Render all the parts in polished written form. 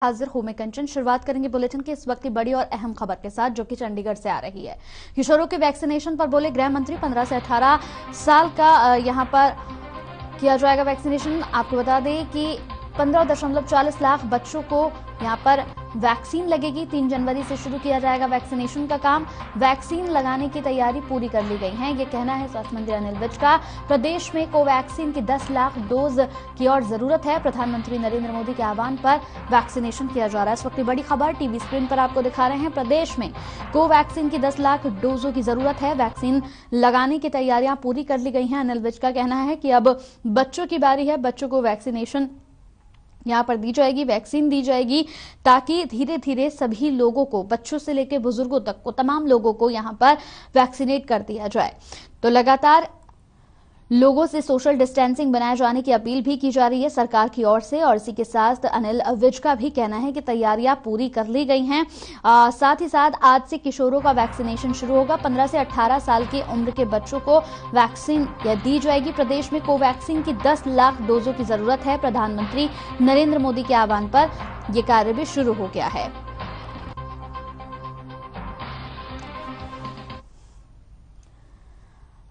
हाजिर हूं मैं कंचन। शुरुआत करेंगे बुलेटिन की इस वक्त की बड़ी और अहम खबर के साथ, जो कि चंडीगढ़ से आ रही है। किशोरों के वैक्सीनेशन पर बोले गृह मंत्री। 15 से 18 साल का यहां पर किया जाएगा वैक्सीनेशन। आपको बता दें कि 15.40 लाख बच्चों को यहां पर वैक्सीन लगेगी। 3 जनवरी से शुरू किया जाएगा वैक्सीनेशन का काम। वैक्सीन लगाने की तैयारी पूरी कर ली गई है, ये कहना है स्वास्थ्य मंत्री अनिल विज का। प्रदेश में कोवैक्सीन की 10 लाख डोज की और जरूरत है। प्रधानमंत्री नरेंद्र मोदी के आह्वान पर वैक्सीनेशन किया जा रहा है। इस वक्त की बड़ी खबर टीवी स्क्रीन पर आपको दिखा रहे हैं। प्रदेश में कोवैक्सीन की 10 लाख डोजों की जरूरत है। वैक्सीन लगाने की तैयारियां पूरी कर ली गई हैं। अनिल विज का कहना है कि अब बच्चों की बारी है। बच्चों को वैक्सीनेशन यहां पर दी जाएगी, वैक्सीन दी जाएगी, ताकि धीरे धीरे सभी लोगों को, बच्चों से लेकर बुजुर्गों तक को, तमाम लोगों को यहां पर वैक्सीनेट कर दिया जाए। तो लगातार लोगों से सोशल डिस्टेंसिंग बनाए जाने की अपील भी की जा रही है सरकार की ओर से। और इसी के साथ अनिल विज का भी कहना है कि तैयारियां पूरी कर ली गई हैं। साथ ही साथ आज से किशोरों का वैक्सीनेशन शुरू होगा। 15 से 18 साल की उम्र के बच्चों को वैक्सीन दी जाएगी। प्रदेश में कोवैक्सीन की 10 लाख डोजों की जरूरत है। प्रधानमंत्री नरेंद्र मोदी के आह्वान पर यह कार्य भी शुरू हो गया है।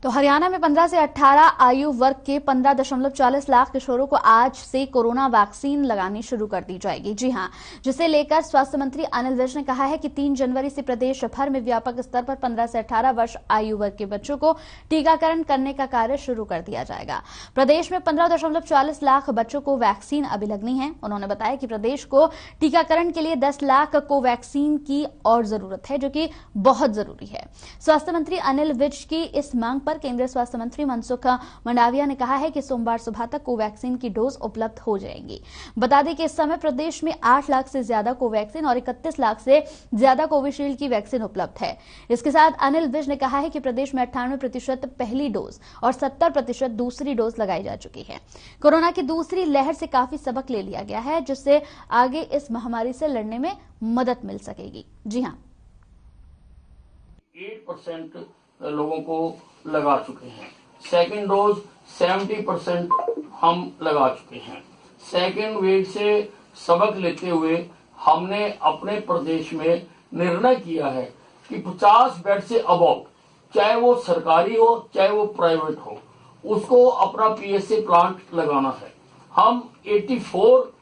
तो हरियाणा में 15 से 18 आयु वर्ग के 15.40 लाख किशोरों को आज से कोरोना वैक्सीन लगानी शुरू कर दी जाएगी। जी हां, जिसे लेकर स्वास्थ्य मंत्री अनिल विज ने कहा है कि 3 जनवरी से प्रदेश भर में व्यापक स्तर पर 15 से 18 वर्ष आयु वर्ग के बच्चों को टीकाकरण करने का कार्य शुरू कर दिया जाएगा। प्रदेश में 15.40 लाख बच्चों को वैक्सीन अभी लगनी है। उन्होंने बताया कि प्रदेश को टीकाकरण के लिए 10 लाख कोवैक्सीन की और जरूरत है, जो कि बहुत जरूरी है। स्वास्थ्य मंत्री अनिल विज की इस मांग पर केंद्रीय स्वास्थ्य मंत्री मनसुख मंडाविया ने कहा है कि सोमवार सुबह तक कोवैक्सीन की डोज उपलब्ध हो जाएंगी। बता दें कि इस समय प्रदेश में 8 लाख से ज्यादा कोवैक्सीन और 31 लाख से ज्यादा कोविशील्ड की वैक्सीन उपलब्ध है। इसके साथ अनिल विज ने कहा है कि प्रदेश में 98% पहली डोज और 70% दूसरी डोज लगाई जा चुकी है। कोरोना की दूसरी लहर से काफी सबक ले लिया गया है, जिससे आगे इस महामारी से लड़ने में मदद मिल सकेगी। जी हाँ, 8% लोगों को लगा चुके हैं। सेकेंड डोज 70% हम लगा चुके हैं। सेकेंड वेव से सबक लेते हुए हमने अपने प्रदेश में निर्णय किया है कि 50 बेड से अबव, चाहे वो सरकारी हो चाहे वो प्राइवेट हो, उसको अपना पीएसए प्लांट लगाना है। हम 84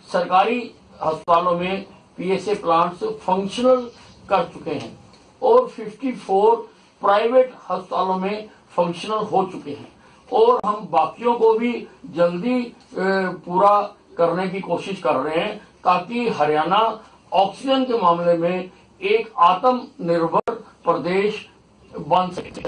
सरकारी अस्पतालों में पीएसए प्लांट्स फंक्शनल कर चुके हैं और 54 प्राइवेट अस्पतालों में फंक्शनल हो चुके हैं और हम बाकियों को भी जल्दी पूरा करने की कोशिश कर रहे हैं, ताकि हरियाणा ऑक्सीजन के मामले में एक आत्मनिर्भर प्रदेश बन सके।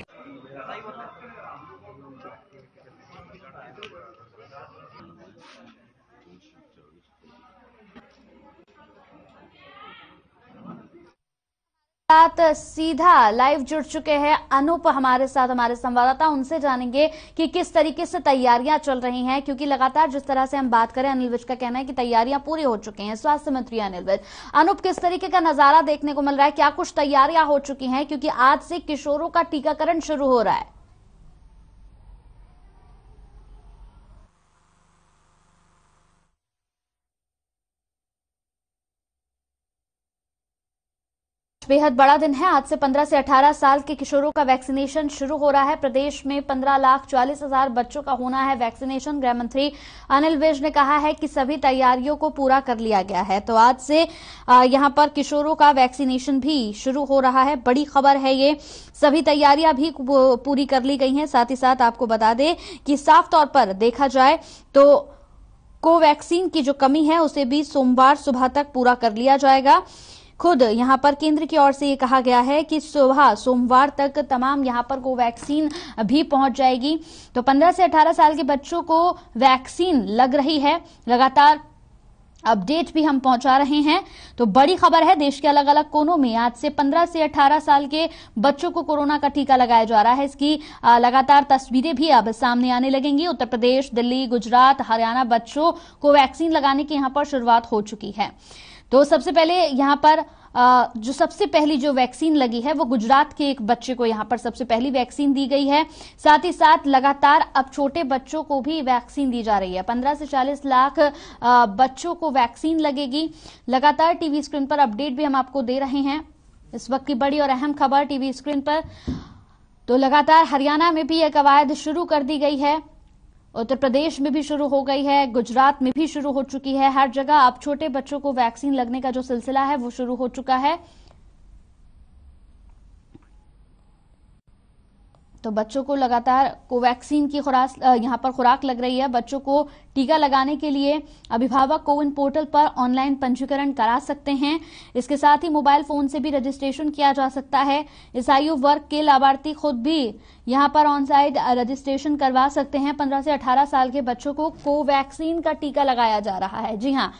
सीधा लाइव जुड़ चुके हैं अनूप हमारे साथ, हमारे संवाददाता। उनसे जानेंगे कि किस तरीके से तैयारियां चल रही हैं, क्योंकि लगातार जिस तरह से हम बात करें, अनिल विज का कहना है कि तैयारियां पूरी हो चुकी हैं। स्वास्थ्य मंत्री अनिल विज, अनूप, किस तरीके का नजारा देखने को मिल रहा है? क्या कुछ तैयारियां हो चुकी हैं, क्योंकि आज से किशोरों का टीकाकरण शुरू हो रहा है? बेहद बड़ा दिन है। आज से 15 से 18 साल के किशोरों का वैक्सीनेशन शुरू हो रहा है। प्रदेश में 15,40,000 बच्चों का होना है वैक्सीनेशन। गृह मंत्री अनिल विज ने कहा है कि सभी तैयारियों को पूरा कर लिया गया है। तो आज से यहां पर किशोरों का वैक्सीनेशन भी शुरू हो रहा है। बड़ी खबर है ये। सभी तैयारियां भी पूरी कर ली गई हैं। साथ ही साथ आपको बता दें कि साफ तौर पर देखा जाए तो कोवैक्सीन की जो कमी है उसे भी सोमवार सुबह तक पूरा कर लिया जाएगा। खुद यहां पर केंद्र की ओर से ये कहा गया है कि सुबह सोमवार तक तमाम यहां पर कोवैक्सीन भी पहुंच जाएगी। तो 15 से 18 साल के बच्चों को वैक्सीन लग रही है। लगातार अपडेट भी हम पहुंचा रहे हैं। तो बड़ी खबर है, देश के अलग अलग कोनों में आज से 15 से 18 साल के बच्चों को कोरोना का टीका लगाया जा रहा है। इसकी लगातार तस्वीरें भी अब सामने आने लगेंगी। उत्तर प्रदेश, दिल्ली, गुजरात, हरियाणा बच्चों को वैक्सीन लगाने की यहां पर शुरुआत हो चुकी है। तो सबसे पहले यहां पर जो सबसे पहली जो वैक्सीन लगी है वो गुजरात के एक बच्चे को यहां पर सबसे पहली वैक्सीन दी गई है। साथ ही साथ लगातार अब छोटे बच्चों को भी वैक्सीन दी जा रही है। 15 से 40 लाख बच्चों को वैक्सीन लगेगी। लगातार टीवी स्क्रीन पर अपडेट भी हम आपको दे रहे हैं। इस वक्त की बड़ी और अहम खबर टीवी स्क्रीन पर, तो लगातार हरियाणा में भी यह कवायद शुरू कर दी गई है, उत्तर प्रदेश में भी शुरू हो गई है, गुजरात में भी शुरू हो चुकी है। हर जगह अब छोटे बच्चों को वैक्सीन लगने का जो सिलसिला है वो शुरू हो चुका है। तो बच्चों को लगातार कोवैक्सीन की खुराक यहां पर खुराक लग रही है। बच्चों को टीका लगाने के लिए अभिभावक कोविन पोर्टल पर ऑनलाइन पंजीकरण करा सकते हैं। इसके साथ ही मोबाइल फोन से भी रजिस्ट्रेशन किया जा सकता है। इस आयु वर्ग के लाभार्थी खुद भी यहां पर ऑन साइट रजिस्ट्रेशन करवा सकते हैं। 15 से 18 साल के बच्चों को कोवैक्सीन का टीका लगाया जा रहा है। जी हां,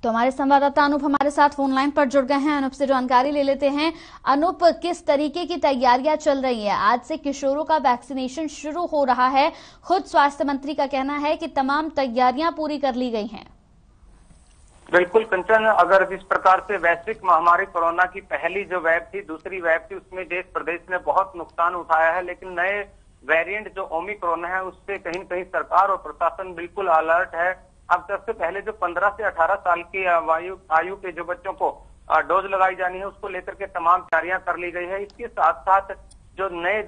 तो हमारे संवाददाता अनूप हमारे साथ फोन लाइन पर जुड़ गए हैं। अनूप से जानकारी ले लेते हैं। अनूप, किस तरीके की तैयारियां चल रही हैं? आज से किशोरों का वैक्सीनेशन शुरू हो रहा है। खुद स्वास्थ्य मंत्री का कहना है कि तमाम तैयारियां पूरी कर ली गई हैं। बिल्कुल कंचन, अगर जिस प्रकार से वैश्विक महामारी कोरोना की पहली जो वेव थी, दूसरी वेव थी, उसमें देश प्रदेश ने बहुत नुकसान उठाया है, लेकिन नए वेरिएंट जो ओमिक्रॉन है उससे कहीं न कहीं सरकार और प्रशासन बिल्कुल अलर्ट है। अब सबसे पहले जो 15 से 18 साल की आयु के जो बच्चों को डोज लगाई जानी है उसको लेकर के तमाम तैयारियां कर ली गई है। इसके साथ साथ जो नए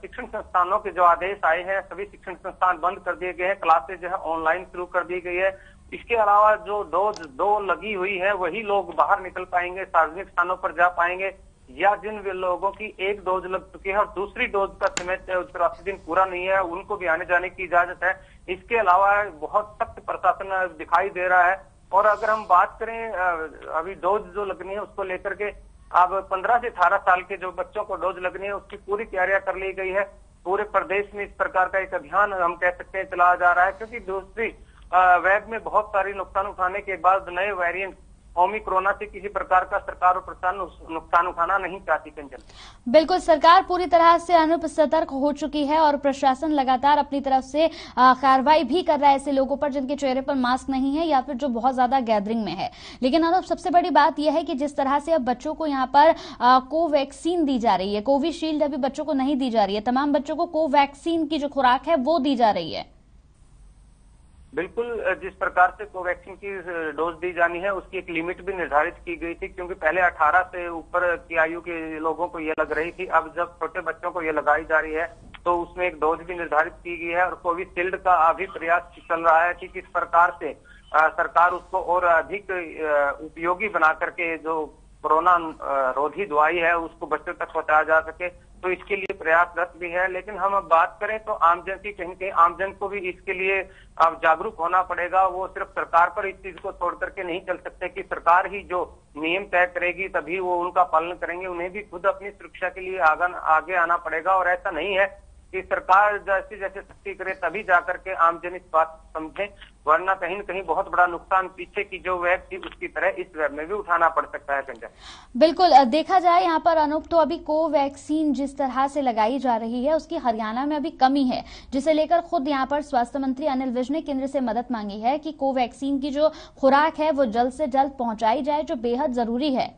शिक्षण संस्थानों के जो आदेश आए हैं, सभी शिक्षण संस्थान बंद कर दिए गए हैं, क्लासेज जो है ऑनलाइन शुरू कर दी गई है। इसके अलावा जो डोज 2 लगी हुई है वही लोग बाहर निकल पाएंगे, सार्वजनिक स्थानों पर जा पाएंगे, या जिन लोगों की 1 डोज लग चुकी है और दूसरी डोज का समय 84 दिन पूरा नहीं है उनको भी आने जाने की इजाजत है। इसके अलावा बहुत सख्त प्रशासन दिखाई दे रहा है। और अगर हम बात करें अभी डोज जो लगनी है उसको लेकर के, अब 15 से 18 साल के जो बच्चों को डोज लगनी है उसकी पूरी तैयारियां कर ली गई है। पूरे प्रदेश में इस प्रकार का एक अभियान हम कह सकते हैं चलाया जा रहा है, क्योंकि दूसरी वेव में बहुत सारी नुकसान उठाने के बाद नए वेरिएंट ओमिक्रोना से किसी प्रकार का सरकार और प्रशासन नुकसान उठाना नहीं चाहती। कंचन, बिल्कुल, सरकार पूरी तरह से अनूप सतर्क हो चुकी है और प्रशासन लगातार अपनी तरफ से कार्रवाई भी कर रहा है ऐसे लोगों पर जिनके चेहरे पर मास्क नहीं है या फिर जो बहुत ज्यादा गैदरिंग में है। लेकिन अनूप, सबसे बड़ी बात यह है कि जिस तरह से अब बच्चों को यहाँ पर कोवैक्सीन दी जा रही है, कोविशील्ड अभी बच्चों को नहीं दी जा रही है, तमाम बच्चों को कोवैक्सीन की जो खुराक है वो दी जा रही है। बिल्कुल, जिस प्रकार से कोवैक्सीन की डोज दी जानी है उसकी एक लिमिट भी निर्धारित की गई थी, क्योंकि पहले 18 से ऊपर की आयु के लोगों को ये लग रही थी। अब जब छोटे बच्चों को ये लगाई जा रही है तो उसमें एक डोज भी निर्धारित की गई है। और कोविशील्ड का अभी प्रयास चल रहा है कि किस प्रकार से सरकार उसको और अधिक उपयोगी बना करके जो कोरोना रोधी दवाई है उसको बच्चों तक पहुंचाया जा सके, तो इसके लिए प्रयासरत भी है। लेकिन हम अब बात करें तो आमजन की, कहीं कहीं आमजन को भी इसके लिए अब जागरूक होना पड़ेगा। वो सिर्फ सरकार पर इस चीज को छोड़ करके नहीं चल सकते कि सरकार ही जो नियम तय करेगी तभी वो उनका पालन करेंगे। उन्हें भी खुद अपनी सुरक्षा के लिए आगे आना पड़ेगा। और ऐसा नहीं है कि सरकार जैसे जैसे सख्ती करे तभी जाकर के आमजन इस बात समझे, वरना कहीं न कहीं बहुत बड़ा नुकसान पीछे की जो वेब थी उसकी तरह इस वेब में भी उठाना पड़ सकता है। कंचन, बिल्कुल, देखा जाए यहाँ पर अनूप तो अभी कोवैक्सीन जिस तरह से लगाई जा रही है उसकी हरियाणा में अभी कमी है, जिसे लेकर खुद यहाँ पर स्वास्थ्य मंत्री अनिल विज ने केंद्र से मदद मांगी है कि कोवैक्सीन की जो खुराक है वो जल्द से जल्द पहुंचाई जाए, जो बेहद जरूरी है।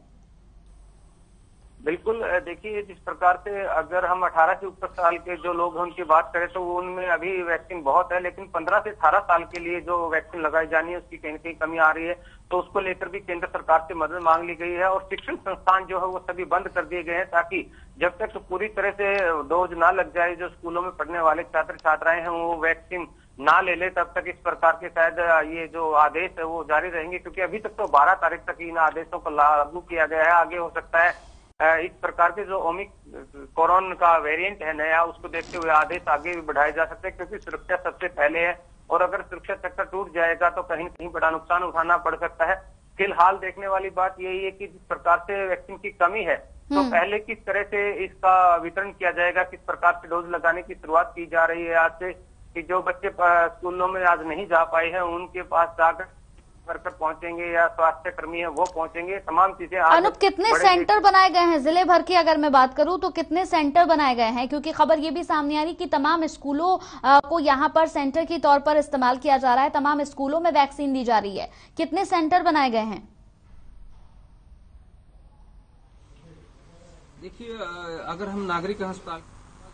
बिल्कुल, देखिए जिस प्रकार से अगर हम 18 से ऊपर साल के जो लोग हैं उनकी बात करें तो उनमें अभी वैक्सीन बहुत है, लेकिन 15 से 18 साल के लिए जो वैक्सीन लगाई जानी है उसकी कहीं कहीं कमी आ रही है। तो उसको लेकर भी केंद्र सरकार से मदद मांग ली गई है। और शिक्षण संस्थान जो है वो सभी बंद कर दिए गए हैं, ताकि जब तक पूरी तरह से डोज ना लग जाए जो स्कूलों में पढ़ने वाले छात्र छात्राएं हैं वो वैक्सीन ना ले ले, तब तक इस प्रकार के शायद ये जो आदेश है वो जारी रहेंगे। क्योंकि अभी तक तो 12 तारीख तक इन आदेशों को लागू किया गया है। आगे हो सकता है इस प्रकार के जो ओमिक्रॉन का वेरिएंट है नया, उसको देखते हुए आदेश आगे भी बढ़ाए जा सकते हैं, क्योंकि सुरक्षा सबसे पहले है। और अगर सुरक्षा चक्कर टूट जाएगा तो कहीं न कहीं बड़ा नुकसान उठाना पड़ सकता है। फिलहाल देखने वाली बात यही है कि जिस प्रकार से वैक्सीन की कमी है तो पहले किस तरह से इसका वितरण किया जाएगा, किस प्रकार से डोज लगाने की शुरुआत की जा रही है आज से, कि जो बच्चे स्कूलों में आज नहीं जा पाए हैं उनके पास जाकर वर्कर पहुंचेंगे या स्वास्थ्य कर्मी है वो पहुंचेंगे, तमाम चीजें। अनूप, कितने सेंटर बनाए गए हैं जिले भर के? अगर मैं बात करूं तो कितने सेंटर बनाए गए हैं? क्योंकि खबर ये भी सामने आ रही कि तमाम स्कूलों को यहां पर सेंटर के तौर पर इस्तेमाल किया जा रहा है, तमाम स्कूलों में वैक्सीन दी जा रही है। कितने सेंटर बनाए गए हैं? देखिए, अगर हम नागरिक अस्पताल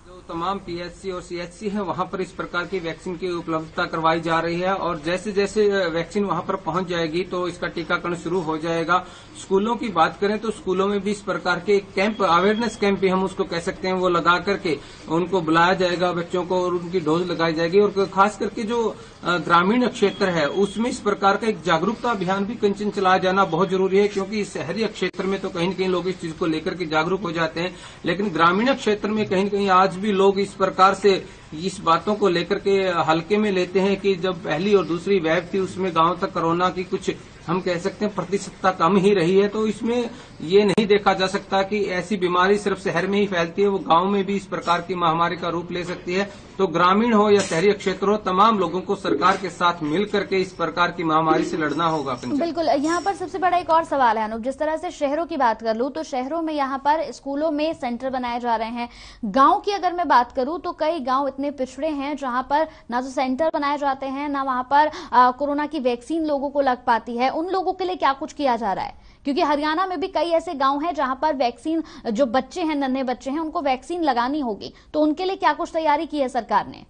जो तमाम पीएचसी और सीएचसी हैं वहां पर इस प्रकार की वैक्सीन की उपलब्धता करवाई जा रही है और जैसे जैसे वैक्सीन वहां पर पहुंच जाएगी तो इसका टीकाकरण शुरू हो जाएगा। स्कूलों की बात करें तो स्कूलों में भी इस प्रकार के कैंप, अवेयरनेस कैंप भी हम उसको कह सकते हैं, वो लगा करके उनको बुलाया जाएगा बच्चों को और उनकी डोज लगाई जाएगी। और खास करके जो ग्रामीण क्षेत्र है उसमें इस प्रकार का एक जागरूकता अभियान भी कंचन चलाया जाना बहुत जरूरी है, क्योंकि शहरी क्षेत्र में तो कहीं न कहीं लोग इस चीज को लेकर के जागरूक हो जाते हैं, लेकिन ग्रामीण क्षेत्र में कहीं न कहीं आज भी लोग इस प्रकार से इस बातों को लेकर के हल्के में लेते हैं कि जब पहली और दूसरी वेव थी उसमें गांव तक कोरोना की कुछ हम कह सकते हैं प्रतिशतता कम ही रही है। तो इसमें ये नहीं देखा जा सकता कि ऐसी बीमारी सिर्फ शहर में ही फैलती है, वो गांव में भी इस प्रकार की महामारी का रूप ले सकती है। तो ग्रामीण हो या शहरी क्षेत्र हो, तमाम लोगों को सरकार के साथ मिल करके इस प्रकार की महामारी से लड़ना होगा। बिल्कुल, यहाँ पर सबसे बड़ा एक और सवाल है अनूप, जिस तरह से शहरों की बात कर लूं तो शहरों में यहाँ पर स्कूलों में सेंटर बनाए जा रहे हैं। गांव की अगर मैं बात करूं तो कई गांव इतने पिछड़े हैं जहां पर ना तो सेंटर बनाए जाते हैं, ना वहां पर कोरोना की वैक्सीन लोगों को लग पाती है। उन लोगों के लिए क्या कुछ किया जा रहा है? क्योंकि हरियाणा में भी कई ऐसे गांव हैं जहां पर वैक्सीन, जो बच्चे हैं, नन्हे बच्चे हैं, उनको वैक्सीन लगानी होगी, तो उनके लिए क्या कुछ तैयारी की है सरकार ने?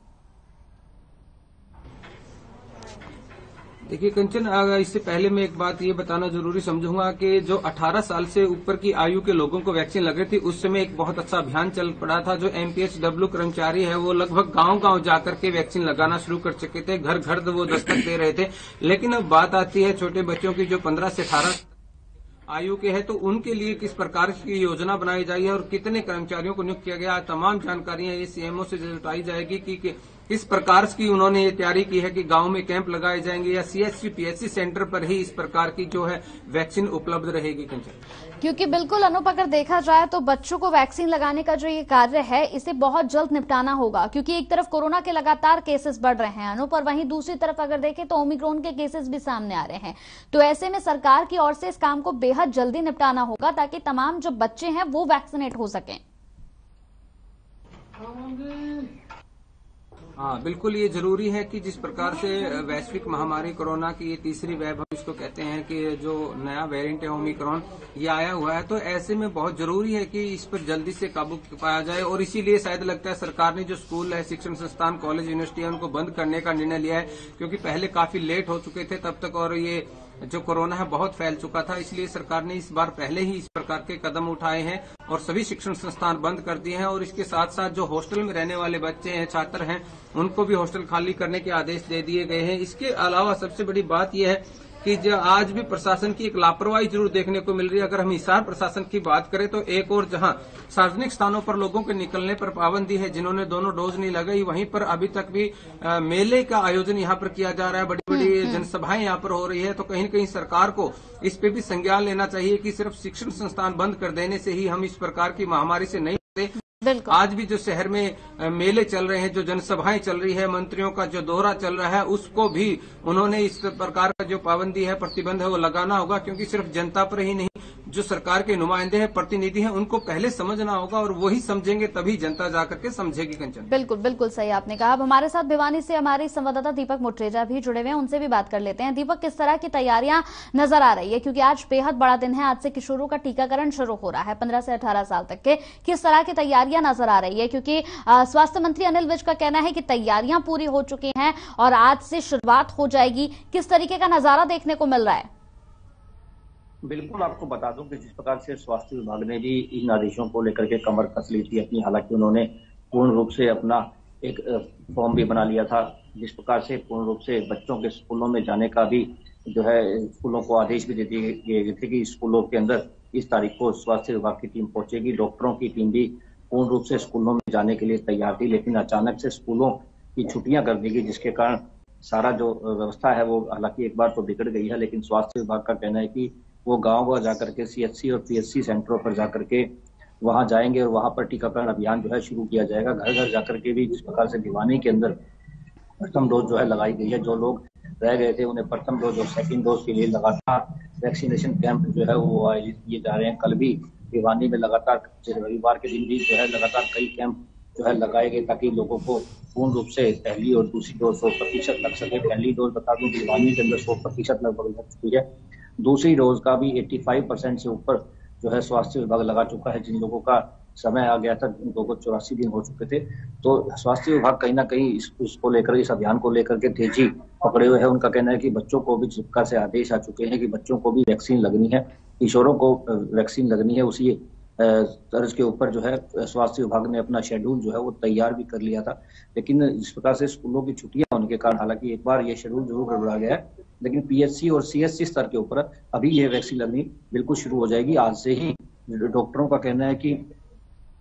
देखिए कंचन, इससे पहले मैं एक बात ये बताना जरूरी समझूंगा कि जो 18 साल से ऊपर की आयु के लोगों को वैक्सीन लग रही थी उस समय एक बहुत अच्छा अभियान चल पड़ा था। जो एमपीएचडब्ल्यू कर्मचारी है वो लगभग गांव-गांव जाकर के वैक्सीन लगाना शुरू कर चुके थे, घर घर वो दस्तक दे रहे थे। लेकिन अब बात आती है छोटे बच्चों की जो 15 से 18 आयु के है, तो उनके लिए किस प्रकार की योजना बनाई जाए और कितने कर्मचारियों को नियुक्त किया गया, तमाम जानकारियां ये सीएमओ से जुटाई जाएगी कि किस प्रकार की उन्होंने ये तैयारी की है कि गांव में कैंप लगाए जाएंगे या सीएचसी पीएचसी सेंटर पर ही इस प्रकार की जो है वैक्सीन उपलब्ध रहेगी। क्योंकि बिल्कुल अनूप, अगर देखा जाए तो बच्चों को वैक्सीन लगाने का जो ये कार्य है इसे बहुत जल्द निपटाना होगा, क्योंकि एक तरफ कोरोना के लगातार केसेस बढ़ रहे हैं अनूप, और वहीं दूसरी तरफ अगर देखें तो ओमिक्रॉन के केसेस भी सामने आ रहे हैं। तो ऐसे में सरकार की ओर से इस काम को बेहद जल्दी निपटाना होगा ताकि तमाम जो बच्चे हैं वो वैक्सीनेट हो सकें। हाँ बिल्कुल, ये जरूरी है कि जिस प्रकार से वैश्विक महामारी कोरोना की ये तीसरी वेव हम इसको कहते हैं कि जो नया वेरिएंट है ओमिक्रॉन ये आया हुआ है, तो ऐसे में बहुत जरूरी है कि इस पर जल्दी से काबू पाया जाए। और इसीलिए शायद लगता है सरकार ने जो स्कूल है, शिक्षण संस्थान, कॉलेज, यूनिवर्सिटी है, उनको बंद करने का निर्णय लिया है, क्योंकि पहले काफी लेट हो चुके थे तब तक और ये जो कोरोना है बहुत फैल चुका था। इसलिए सरकार ने इस बार पहले ही इस प्रकार के कदम उठाए हैं और सभी शिक्षण संस्थान बंद कर दिए हैं। और इसके साथ साथ जो हॉस्टल में रहने वाले बच्चे हैं, छात्र हैं, उनको भी हॉस्टल खाली करने के आदेश दे दिए गए हैं। इसके अलावा सबसे बड़ी बात यह है कि जो आज भी प्रशासन की एक लापरवाही जरूर देखने को मिल रही है। अगर हम हिसार प्रशासन की बात करें तो एक और जहां सार्वजनिक स्थानों पर लोगों के निकलने पर पाबंदी है, जिन्होंने दोनों डोज नहीं लगाई, वहीं पर अभी तक भी मेले का आयोजन यहां पर किया जा रहा है, बड़ी बड़ी जनसभाएं यहां पर हो रही है। तो कहीं न कहीं सरकार को इस पे भी संज्ञान लेना चाहिए कि सिर्फ शिक्षण संस्थान बंद कर देने से ही हम इस प्रकार की महामारी से नहीं आज भी जो शहर में मेले चल रहे हैं, जो जनसभाएं चल रही है, मंत्रियों का जो दौरा चल रहा है, उसको भी उन्होंने इस प्रकार का जो पाबंदी है, प्रतिबंध है, वो लगाना होगा। क्योंकि सिर्फ जनता पर ही नहीं, जो सरकार के नुमाइंदे हैं, प्रतिनिधि हैं, उनको पहले समझना होगा और वही समझेंगे तभी जनता जाकर के समझेगी। कंचन, बिल्कुल बिल्कुल सही आपने कहा। अब हमारे साथ भिवानी से हमारे संवाददाता दीपक मुट्रेजा भी जुड़े हुए हैं, उनसे भी बात कर लेते हैं। दीपक, किस तरह की तैयारियां नजर आ रही है, क्योंकि आज बेहद बड़ा दिन है, आज से किशोरों का टीकाकरण शुरू हो रहा है 15 से 18 साल तक के। किस तरह की तैयारियां नजर आ रही है, क्योंकि स्वास्थ्य मंत्री अनिल विज का कहना है कि तैयारियां पूरी हो चुकी हैं और आज से शुरुआत हो जाएगी। किस तरीके का नजारा देखने को मिल रहा है? बिल्कुल, आपको बता दूं कि जिस प्रकार से स्वास्थ्य विभाग ने भी इन आदेशों को लेकर के कमर कस ली थी अपनी, हालांकि उन्होंने पूर्ण रूप से अपना एक फॉर्म भी बना लिया था, जिस प्रकार से पूर्ण रूप से बच्चों के स्कूलों में जाने का भी जो है स्कूलों को आदेश भी दे दिए गए थे कि स्कूलों के अंदर इस तारीख को स्वास्थ्य विभाग की टीम पहुंचेगी। डॉक्टरों की टीम भी पूर्ण रूप से स्कूलों में जाने के लिए तैयार थी, लेकिन अचानक से स्कूलों की छुट्टियां कर दी गई, जिसके कारण सारा जो व्यवस्था है वो हालांकि एक बार तो बिगड़ गई है। लेकिन स्वास्थ्य विभाग का कहना है कि वो गांव जाकर के सीएचसी और पीएचसी सेंटरों पर जाकर के वहां जाएंगे और वहां पर टीकाकरण अभियान जो है शुरू किया जाएगा। घर घर जाकर के भी जिस प्रकार से भिवानी के अंदर प्रथम डोज जो है लगाई गई है, जो लोग रह गए थे उन्हें प्रथम डोज और सेकंड डोज के लिए लगातार वैक्सीनेशन कैंप जो है वो आयोजित किए जा रहे हैं। कल भी भिवानी में लगातार रविवार के दिन भी जो है लगातार कई कैंप जो है लगाए गए ताकि लोगों को पूर्ण रूप से पहली और दूसरी डोज 100% लग सके। पहली डोज बता दूं भिवानी के अंदर 100% लगभग लग चुकी है। दूसरी डोज का भी 85% से ऊपर जो है स्वास्थ्य विभाग लगा चुका है। जिन लोगों का समय आ गया था उन लोगों को 84 दिन हो चुके थे। तो स्वास्थ्य विभाग कहीं ना कहीं इसको लेकर, इस अभियान को लेकर के तेजी पकड़े हुए है। उनका कहना है कि बच्चों को भी सरकार से आदेश आ चुके हैं कि बच्चों को भी वैक्सीन लगनी है, किशोरों को वैक्सीन लगनी है। उसी तर्ज के ऊपर जो है स्वास्थ्य विभाग ने अपना शेड्यूल जो है वो तैयार भी कर लिया था। लेकिन इस प्रकार से स्कूलों की छुट्टियां होने के कारण हालांकि एक बार ये शेड्यूल जरूर गड़बड़ा गया है, लेकिन पीएचसी और सीएचसी स्तर के ऊपर अभी ये वैक्सीन लगनी बिल्कुल शुरू हो जाएगी। आज से ही डॉक्टरों का कहना है कि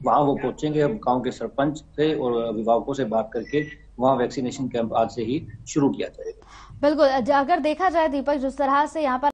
वहां वो पहुंचेंगे, गांव के सरपंच से और अभिभावकों से बात करके वहां वैक्सीनेशन कैंप आज से ही शुरू किया जाएगा। बिल्कुल, अगर देखा जाए दीपक, जिस तरह से यहाँ पर